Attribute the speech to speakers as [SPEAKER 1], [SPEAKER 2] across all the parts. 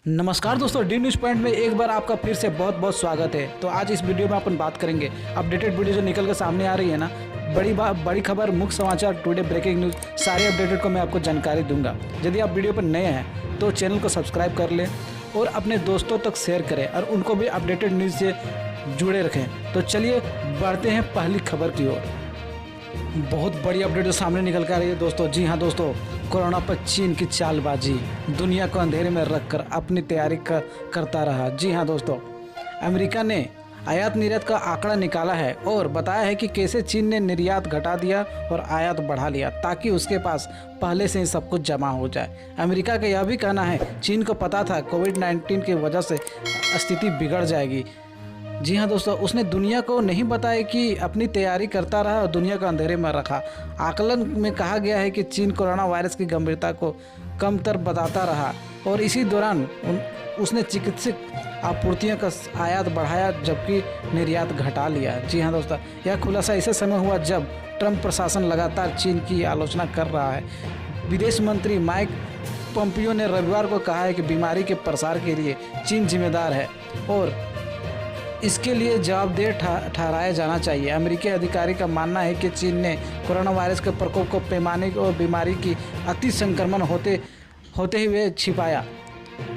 [SPEAKER 1] नमस्कार दोस्तों, D news point में एक बार आपका फिर से बहुत बहुत स्वागत है। तो आज इस वीडियो में अपन बात करेंगे अपडेटेड वीडियो जो निकल कर सामने आ रही है ना, बड़ी खबर, मुख्य समाचार, टुडे ब्रेकिंग न्यूज़, सारे अपडेटेड को मैं आपको जानकारी दूंगा। यदि आप वीडियो पर नए हैं तो चैनल को सब्सक्राइब कर लें और अपने दोस्तों तक शेयर करें और उनको भी अपडेटेड न्यूज़ से जुड़े रखें। तो चलिए बढ़ते हैं पहली खबर की ओर। बहुत बड़ी अपडेट जो सामने निकल कर आ रही है दोस्तों। जी हाँ दोस्तों, कोरोना पर चीन की चालबाजी, दुनिया को अंधेरे में रखकर अपनी तैयारी करता रहा। जी हाँ दोस्तों, अमेरिका ने आयात निर्यात का आंकड़ा निकाला है और बताया है कि कैसे चीन ने निर्यात घटा दिया और आयात बढ़ा लिया ताकि उसके पास पहले से ही सब कुछ जमा हो जाए। अमेरिका का यह भी कहना है चीन को पता था कोविड-19 की वजह से स्थिति बिगड़ जाएगी। जी हाँ दोस्तों, उसने दुनिया को नहीं बताया कि अपनी तैयारी करता रहा और दुनिया को अंधेरे में रखा। आकलन में कहा गया है कि चीन कोरोना वायरस की गंभीरता को कमतर बताता रहा और इसी दौरान उसने चिकित्सक आपूर्तियों का आयात बढ़ाया जबकि निर्यात घटा लिया। जी हाँ दोस्तों, यह खुलासा इसे समय हुआ जब ट्रंप प्रशासन लगातार चीन की आलोचना कर रहा है। विदेश मंत्री माइक पोम्पियो ने रविवार को कहा है कि बीमारी के प्रसार के लिए चीन जिम्मेदार है और इसके लिए जवाबदेह ठहराया जाना चाहिए। अमेरिकी अधिकारी का मानना है कि चीन ने कोरोना वायरस के प्रकोप को पैमाने और बीमारी की अति संक्रमण होते हुए छिपाया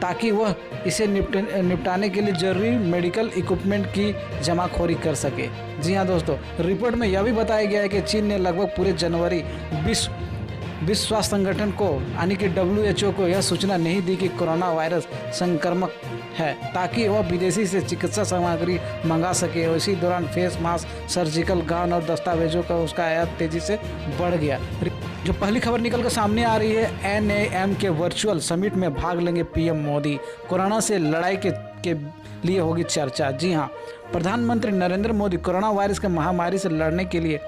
[SPEAKER 1] ताकि वह इसे निपटाने के लिए जरूरी मेडिकल इक्विपमेंट की जमाखोरी कर सके। जी हाँ दोस्तों, रिपोर्ट में यह भी बताया गया है कि चीन ने लगभग पूरे जनवरी विश्व स्वास्थ्य संगठन को यानी कि WHO को यह सूचना नहीं दी कि कोरोना वायरस संक्रामक है ताकि वह विदेशी से चिकित्सा सामग्री मंगा सके और इसी दौरान फेस मास्क, सर्जिकल गाउन और दस्तावेजों का उसका आयात तेजी से बढ़ गया। जो पहली खबर निकल कर सामने आ रही है, NAM के वर्चुअल समिट में भाग लेंगे PM मोदी, कोरोना से लड़ाई के लिए होगी चर्चा। जी हाँ, प्रधानमंत्री नरेंद्र मोदी कोरोना वायरस के महामारी से लड़ने के लिए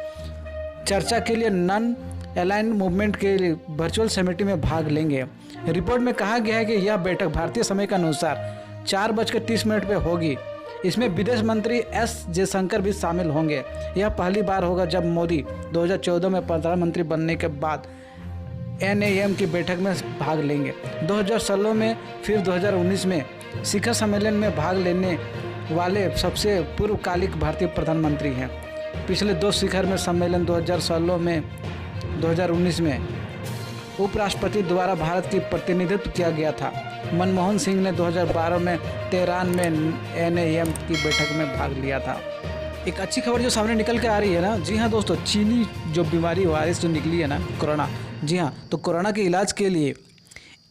[SPEAKER 1] चर्चा के लिए नॉन अलाइंड मूवमेंट के लिए वर्चुअल समिट में भाग लेंगे। रिपोर्ट में कहा गया है कि यह बैठक भारतीय समय के अनुसार 4:30 पे होगी। इसमें विदेश मंत्री S जयशंकर भी शामिल होंगे। यह पहली बार होगा जब मोदी 2014 में प्रधानमंत्री बनने के बाद NAM की बैठक में भाग लेंगे। 2016 में फिर 2019 में शिखर सम्मेलन में भाग लेने वाले सबसे पूर्वकालिक भारतीय प्रधानमंत्री हैं। पिछले 2 शिखर में सम्मेलन 2016 में 2019 में उपराष्ट्रपति द्वारा भारत की प्रतिनिधित्व किया गया था। मनमोहन सिंह ने 2012 में तेहरान में NAM की बैठक में भाग लिया था। एक अच्छी खबर जो सामने निकल के आ रही है ना, जी हाँ दोस्तों, चीनी जो बीमारी वायरस जो निकली है ना, कोरोना, जी हाँ, तो कोरोना के इलाज के लिए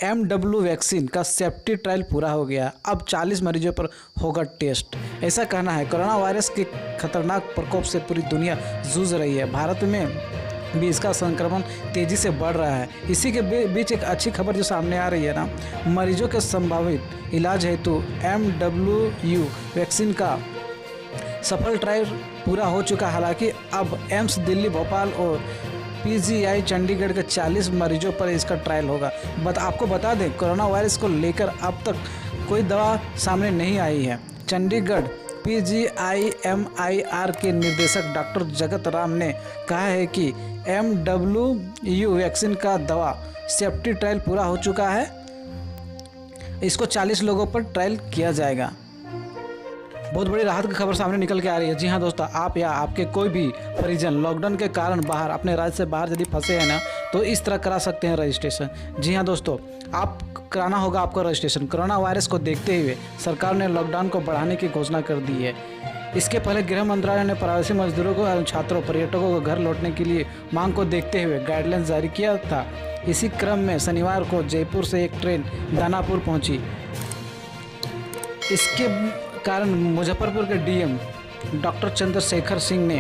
[SPEAKER 1] MW वैक्सीन का सेफ्टी ट्रायल पूरा हो गया। अब 40 मरीजों पर होगा टेस्ट, ऐसा कहना है। कोरोना वायरस के खतरनाक प्रकोप से पूरी दुनिया जूझ रही है। भारत में भी इसका संक्रमण तेज़ी से बढ़ रहा है। इसी के बीच एक अच्छी खबर जो सामने आ रही है ना, मरीजों के संभावित इलाज हेतु MW वैक्सीन का सफल ट्रायल पूरा हो चुका। हालांकि अब एम्स दिल्ली, भोपाल और PGI चंडीगढ़ के 40 मरीजों पर इसका ट्रायल होगा। आपको बता दें, कोरोना वायरस को लेकर अब तक कोई दवा सामने नहीं आई है। चंडीगढ़ PGIMIR के निदेशक डॉक्टर जगत राम ने कहा है कि MW वैक्सीन का दवा सेफ्टी ट्रायल पूरा हो चुका है। इसको 40 लोगों पर ट्रायल किया जाएगा। बहुत बड़ी राहत की खबर सामने निकल के आ रही है। जी हाँ दोस्तों, आप या आपके कोई भी परिजन लॉकडाउन के कारण बाहर, अपने राज्य से बाहर यदि फंसे हैं ना, तो इस तरह करा सकते हैं रजिस्ट्रेशन। जी हाँ दोस्तों, आप कराना होगा आपका रजिस्ट्रेशन। कोरोना वायरस को देखते हुए सरकार ने लॉकडाउन को बढ़ाने की घोषणा कर दी है। इसके पहले गृह मंत्रालय ने प्रवासी मजदूरों को, छात्रों, पर्यटकों को घर लौटने के लिए मांग को देखते हुए गाइडलाइन जारी किया था। इसी क्रम में शनिवार को जयपुर से एक ट्रेन दानापुर पहुंची। इसके कारण मुजफ्फरपुर के DM डॉक्टर चंद्रशेखर सिंह ने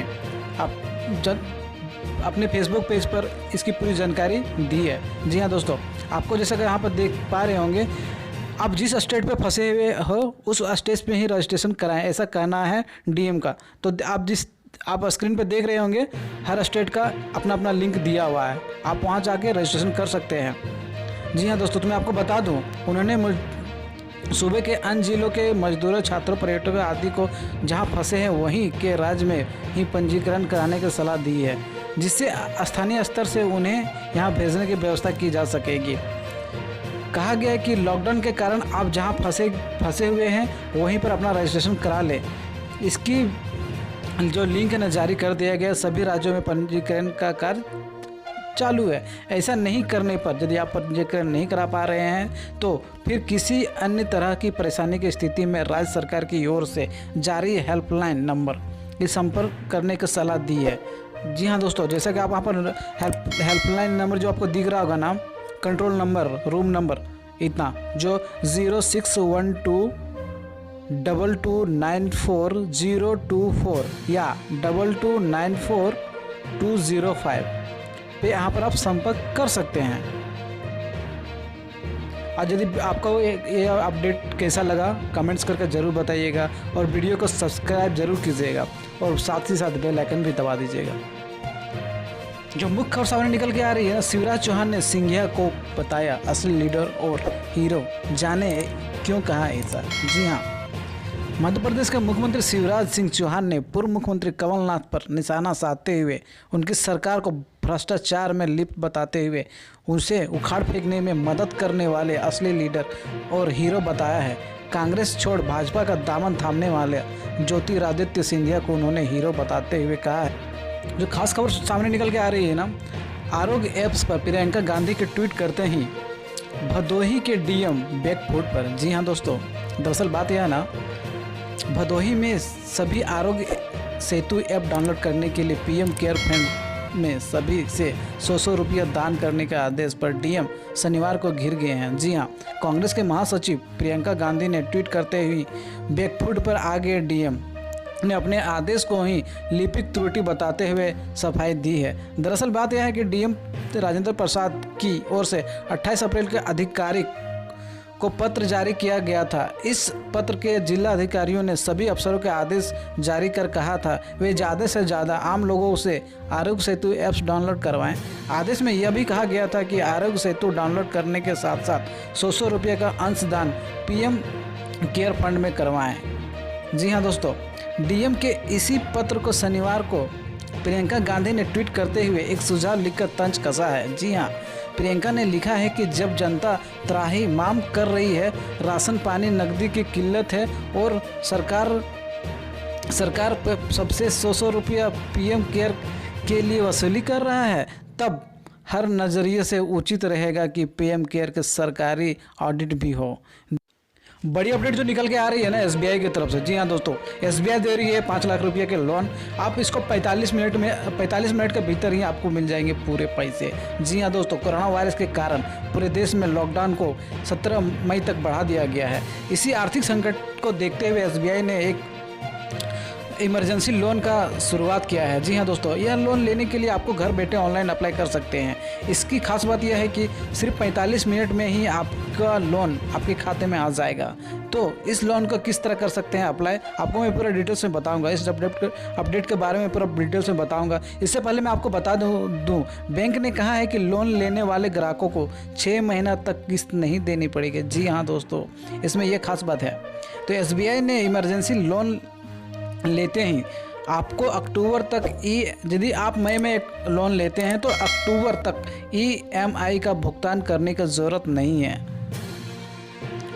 [SPEAKER 1] अपने फेसबुक पेज पर इसकी पूरी जानकारी दी है। जी हाँ दोस्तों, आपको जैसा कि यहाँ पर देख पा रहे होंगे, आप जिस स्टेट पे फंसे हुए हो उस स्टेट पे ही रजिस्ट्रेशन कराएं, ऐसा कहना है DM का। तो आप स्क्रीन पे देख रहे होंगे, हर स्टेट का अपना अपना लिंक दिया हुआ है, आप वहाँ जाके रजिस्ट्रेशन कर सकते हैं। जी हाँ दोस्तों, तो मैं आपको बता दूँ, उन्होंने सूबे के अन्य जिलों के मजदूरों, छात्रों, पर्यटकों आदि को जहां फंसे हैं वहीं के राज्य में ही पंजीकरण कराने की सलाह दी है, जिससे स्थानीय स्तर से उन्हें यहां भेजने की व्यवस्था की जा सकेगी। कहा गया है कि लॉकडाउन के कारण आप जहां फंसे हुए हैं वहीं पर अपना रजिस्ट्रेशन करा लें। इसकी जो लिंक है ना जारी कर दिया गया। सभी राज्यों में पंजीकरण का कार्य चालू है। ऐसा नहीं करने पर यदि आप पंजीकरण नहीं करा पा रहे हैं तो फिर किसी अन्य तरह की परेशानी की स्थिति में राज्य सरकार की ओर से जारी हेल्पलाइन नंबर की संपर्क करने की सलाह दी है। जी हाँ दोस्तों, जैसा कि आप वहाँ पर हेल्पलाइन नंबर जो आपको दिख रहा होगा ना, कंट्रोल नंबर, रूम नंबर, इतना जो 0612 2294 या 2294 पे यहाँ पर आप संपर्क कर सकते हैं। और यदि आपको ये अपडेट कैसा लगा कमेंट्स करके ज़रूर बताइएगा और वीडियो को सब्सक्राइब जरूर कीजिएगा और साथ ही साथ बेल आइकन भी दबा दीजिएगा। जो मुख्य खबर सामने निकल के आ रही है, शिवराज चौहान ने सिंधिया को बताया असली लीडर और हीरो, जाने क्यों कहा ऐसा। जी हाँ, मध्य प्रदेश के मुख्यमंत्री शिवराज सिंह चौहान ने पूर्व मुख्यमंत्री कमलनाथ पर निशाना साधते हुए उनकी सरकार को भ्रष्टाचार में लिप्त बताते हुए उसे उखाड़ फेंकने में मदद करने वाले असली लीडर और हीरो बताया है। कांग्रेस छोड़ भाजपा का दामन थामने वाले ज्योतिरादित्य सिंधिया को उन्होंने हीरो बताते हुए कहा है। जो खास खबर सामने निकल के आ रही है ना, आरोग्य ऐप्स पर प्रियंका गांधी के ट्वीट करते ही भदोही के डीएम बैकफुट पर। जी हाँ दोस्तों, दरअसल बात यह है ना, भदोही में सभी आरोग्य सेतु ऐप डाउनलोड करने के लिए पीएम केयर फंड में सभी से 100 रुपया दान करने के आदेश पर डीएम शनिवार को घिर गए हैं। जी हां, कांग्रेस के महासचिव प्रियंका गांधी ने ट्वीट करते हुए बैकफुट पर आ गए डीएम ने अपने आदेश को ही लिपिक त्रुटि बताते हुए सफाई दी है। दरअसल बात यह है कि डीएम राजेंद्र प्रसाद की ओर से 28 अप्रैल के आधिकारिक को पत्र जारी किया गया था। इस पत्र के जिला अधिकारियों ने सभी अफसरों के आदेश जारी कर कहा था वे ज़्यादा से ज़्यादा आम लोगों से आरोग्य सेतु ऐप्स डाउनलोड करवाएं। आदेश में यह भी कहा गया था कि आरोग्य सेतु डाउनलोड करने के साथ साथ 100 रुपये का अंशदान पीएम केयर फंड में करवाएं। जी हाँ दोस्तों, डीएम के इसी पत्र को शनिवार को प्रियंका गांधी ने ट्वीट करते हुए एक सुझाव लिखकर तंज कसा है। जी हाँ, प्रियंका ने लिखा है कि जब जनता त्राही माम कर रही है, राशन पानी नकदी की किल्लत है और सरकार सबसे 100 रुपया पीएम केयर के लिए वसूली कर रहा है, तब हर नज़रिए से उचित रहेगा कि पीएम केयर के सरकारी ऑडिट भी हो। बड़ी अपडेट जो निकल के आ रही है ना एसबीआई की तरफ से। जी हाँ दोस्तों, एसबीआई दे रही है 5 लाख रुपये के लोन। आप इसको 45 मिनट के भीतर ही आपको मिल जाएंगे पूरे पैसे। जी हाँ दोस्तों, कोरोना वायरस के कारण पूरे देश में लॉकडाउन को 17 मई तक बढ़ा दिया गया है। इसी आर्थिक संकट को देखते हुए एसबीआई ने एक इमरजेंसी लोन का शुरुआत किया है। जी हाँ दोस्तों, यह लोन लेने के लिए आपको घर बैठे ऑनलाइन अप्लाई कर सकते हैं। इसकी खास बात यह है कि सिर्फ 45 मिनट में ही आपका लोन आपके खाते में आ जाएगा। तो इस लोन को किस तरह कर सकते हैं अप्लाई, आपको मैं पूरा डिटेल्स में बताऊंगा। इस अपडेट के बारे में पूरा डिटेल्स में बताऊंगा। इससे पहले मैं आपको बता दूं, बैंक ने कहा है कि लोन लेने वाले ग्राहकों को 6 महीना तक किस्त नहीं देनी पड़ेगी। जी हाँ दोस्तों, इसमें यह खास बात है। तो एसबीआई ने इमरजेंसी लोन लेते ही आपको अक्टूबर तक यदि आप मई में एक लोन लेते हैं तो अक्टूबर तक ईएमआई का भुगतान करने की ज़रूरत नहीं है।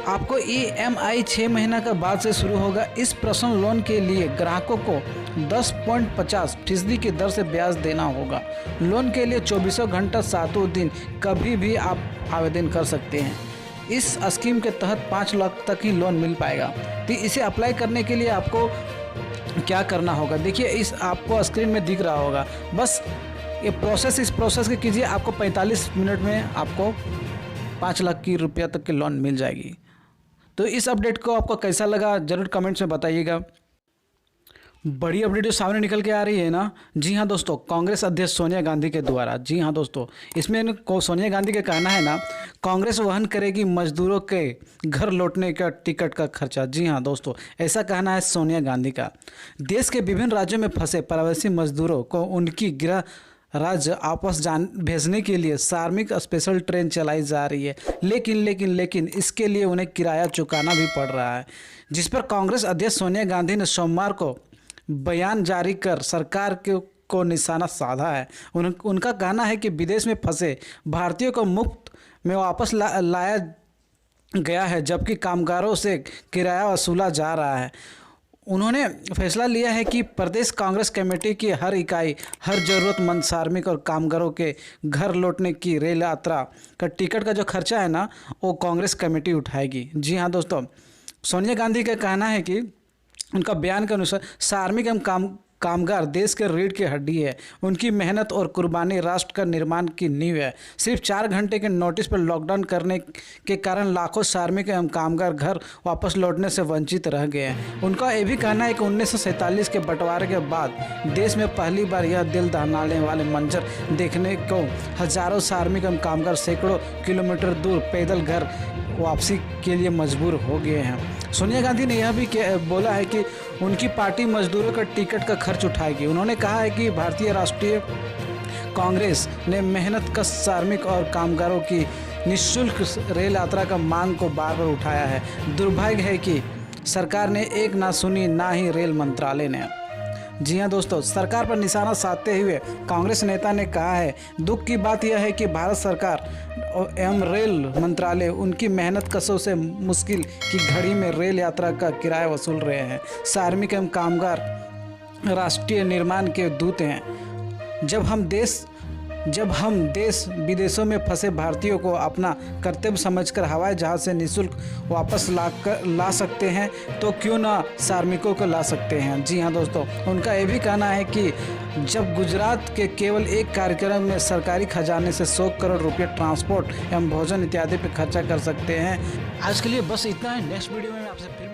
[SPEAKER 1] आपको ईएमआई 6 महीना के बाद से शुरू होगा। इस पर्सनल लोन के लिए ग्राहकों को 10.50% की दर से ब्याज देना होगा। लोन के लिए 24 घंटा 7 दिन कभी भी आप आवेदन कर सकते हैं। इस स्कीम के तहत 5 लाख तक ही लोन मिल पाएगा। तो इसे अप्लाई करने के लिए आपको क्या करना होगा, देखिए इस आपको स्क्रीन में दिख रहा होगा। बस ये इस प्रोसेस के कीजिए, आपको 45 मिनट में आपको 5 लाख की रुपया तक की लोन मिल जाएगी। तो इस अपडेट को आपको कैसा लगा ज़रूर कमेंट्स में बताइएगा। बड़ी अपडेट जो सामने निकल के आ रही है ना, जी हाँ दोस्तों, कांग्रेस अध्यक्ष सोनिया गांधी के द्वारा। जी हाँ दोस्तों, इसमें सोनिया गांधी का कहना है ना, कांग्रेस वहन करेगी मजदूरों के घर लौटने का टिकट का खर्चा। जी हाँ दोस्तों, ऐसा कहना है सोनिया गांधी का। देश के विभिन्न राज्यों में फंसे प्रवासी मजदूरों को उनकी गृह राज्य आपस भेजने के लिए श्रमिक स्पेशल ट्रेन चलाई जा रही है, लेकिन इसके लिए उन्हें किराया चुकाना भी पड़ रहा है, जिस पर कांग्रेस अध्यक्ष सोनिया गांधी ने सोमवार को बयान जारी कर सरकार को निशाना साधा है। उनका कहना है कि विदेश में फंसे भारतीयों को मुफ्त में वापस लाया गया है, जबकि कामगारों से किराया वसूला जा रहा है। उन्होंने फैसला लिया है कि प्रदेश कांग्रेस कमेटी की हर इकाई हर ज़रूरतमंद श्रमिक और कामगारों के घर लौटने की रेल यात्रा का टिकट का जो खर्चा है ना, वो कांग्रेस कमेटी उठाएगी। जी हाँ दोस्तों, सोनिया गांधी का कहना है कि उनका बयान के अनुसार श्रमिक एवं कामगार देश के रीढ़ की हड्डी है। उनकी मेहनत और कुर्बानी राष्ट्र का निर्माण की नींव है। सिर्फ 4 घंटे के नोटिस पर लॉकडाउन करने के कारण लाखों श्रमिक एवं कामगार घर वापस लौटने से वंचित रह गए हैं। उनका ये भी कहना है कि 1947 के बंटवारे के बाद देश में पहली बार यह दिल दहलाने वाले मंजर देखने को हजारों श्रमिक एवं कामगार सैकड़ों किलोमीटर दूर पैदल घर वापसी के लिए मजबूर हो गए हैं। सोनिया गांधी ने यह भी बोला है कि उनकी पार्टी मजदूरों का टिकट का खर्च उठाएगी। उन्होंने कहा है कि भारतीय राष्ट्रीय कांग्रेस ने मेहनत कश श्रमिक और कामगारों की निःशुल्क रेल यात्रा का मांग को बार बार उठाया है। दुर्भाग्य है कि सरकार ने एक ना सुनी, ना ही रेल मंत्रालय ने। जी हाँ दोस्तों, सरकार पर निशाना साधते हुए कांग्रेस नेता ने कहा है, दुख की बात यह है कि भारत सरकार एवं रेल मंत्रालय उनकी मेहनत कशों से मुश्किल की घड़ी में रेल यात्रा का किराया वसूल रहे हैं। श्रमिक एवं कामगार राष्ट्रीय निर्माण के दूत हैं। जब हम देश विदेशों में फंसे भारतीयों को अपना कर्तव्य समझकर हवाई जहाज़ से निःशुल्क वापस ला सकते हैं, तो क्यों ना श्रमिकों को ला सकते हैं। जी हाँ दोस्तों, उनका ये भी कहना है कि जब गुजरात के केवल एक कार्यक्रम में सरकारी खजाने से 100 करोड़ रुपये ट्रांसपोर्ट एवं भोजन इत्यादि पर खर्चा कर सकते हैं। आज के लिए बस इतना है। नेक्स्ट वीडियो में आपसे